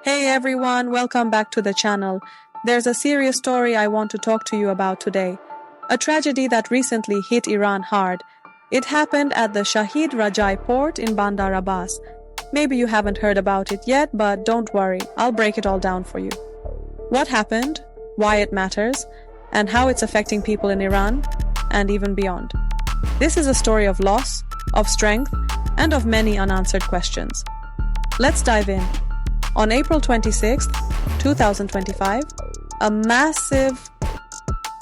Hey everyone, welcome back to the channel. There's a serious story I want to talk to you about today. A tragedy that recently hit Iran hard. It happened at the Shahid Rajai port in Bandar Abbas. Maybe you haven't heard about it yet, but don't worry, I'll break it all down for you. What happened, why it matters, and how it's affecting people in Iran, and even beyond. This is a story of loss, of strength, and of many unanswered questions. Let's dive in. On April 26, 2025, a massive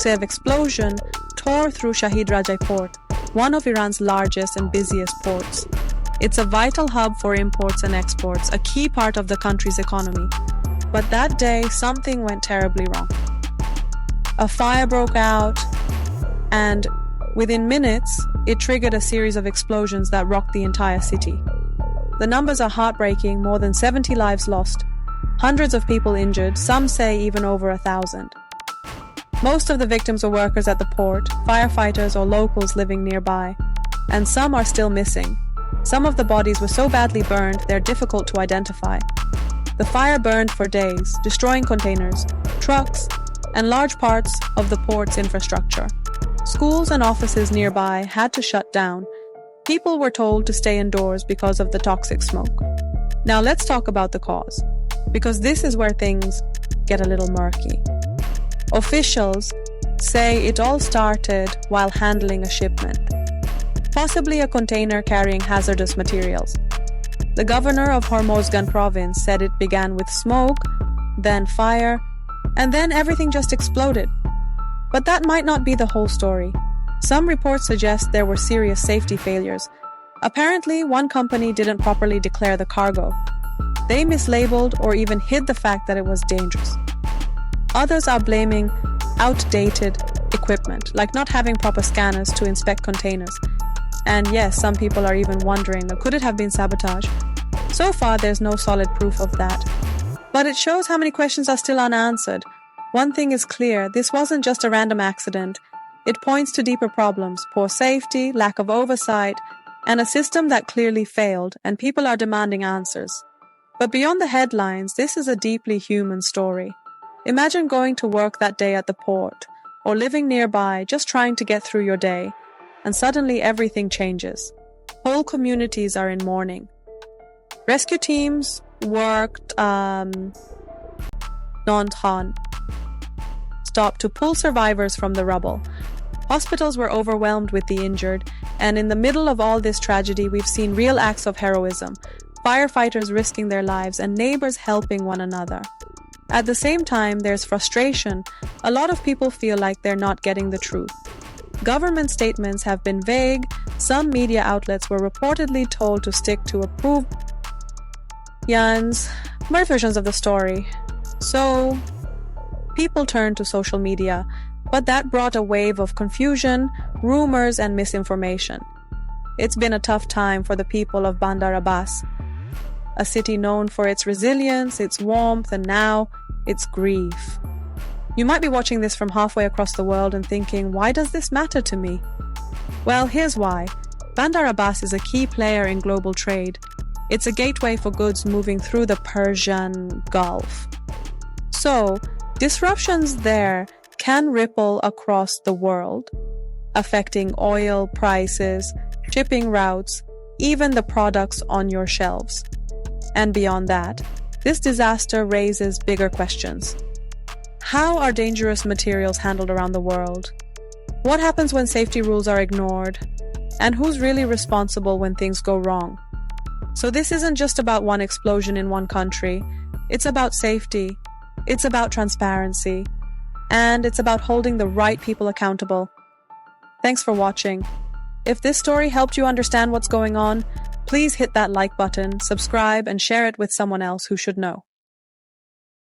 explosion tore through Shahid Rajai port, one of Iran's largest and busiest ports. It's a vital hub for imports and exports, a key part of the country's economy. But that day, something went terribly wrong. A fire broke out, and within minutes, it triggered a series of explosions that rocked the entire city. The numbers are heartbreaking, more than 70 lives lost, hundreds of people injured, some say even over 1,000. Most of the victims were workers at the port, firefighters or locals living nearby, and some are still missing. Some of the bodies were so badly burned they're difficult to identify. The fire burned for days, destroying containers, trucks, and large parts of the port's infrastructure. Schools and offices nearby had to shut down. People were told to stay indoors because of the toxic smoke. Now let's talk about the cause, because this is where things get a little murky. Officials say it all started while handling a shipment, possibly a container carrying hazardous materials. The governor of Hormozgan province said it began with smoke, then fire, and then everything just exploded. But that might not be the whole story. Some reports suggest there were serious safety failures. Apparently, one company didn't properly declare the cargo. They mislabeled or even hid the fact that it was dangerous. Others are blaming outdated equipment, like not having proper scanners to inspect containers. And yes, some people are even wondering, could it have been sabotage? So far, there's no solid proof of that. But it shows how many questions are still unanswered. One thing is clear, this wasn't just a random accident. It points to deeper problems, poor safety, lack of oversight, and a system that clearly failed, and people are demanding answers. But beyond the headlines, this is a deeply human story. Imagine going to work that day at the port, or living nearby, just trying to get through your day, and suddenly everything changes. Whole communities are in mourning. Rescue teams worked non-stop to pull survivors from the rubble. Hospitals were overwhelmed with the injured, and in the middle of all this tragedy, we've seen real acts of heroism, firefighters risking their lives and neighbors helping one another. At the same time, there's frustration. A lot of people feel like they're not getting the truth. Government statements have been vague. Some media outlets were reportedly told to stick to approved versions of the story. So, people turned to social media, but that brought a wave of confusion, rumors, and misinformation. It's been a tough time for the people of Bandar Abbas, a city known for its resilience, its warmth, and now its grief. You might be watching this from halfway across the world and thinking, why does this matter to me? Well, here's why. Bandar Abbas is a key player in global trade. It's a gateway for goods moving through the Persian Gulf. So, disruptions there can ripple across the world, affecting oil prices, shipping routes, even the products on your shelves. And beyond that, this disaster raises bigger questions. How are dangerous materials handled around the world? What happens when safety rules are ignored? And who's really responsible when things go wrong? So this isn't just about one explosion in one country. It's about safety. It's about transparency. And it's about holding the right people accountable. Thanks for watching. If this story helped you understand what's going on, please hit that like button, subscribe, and share it with someone else who should know.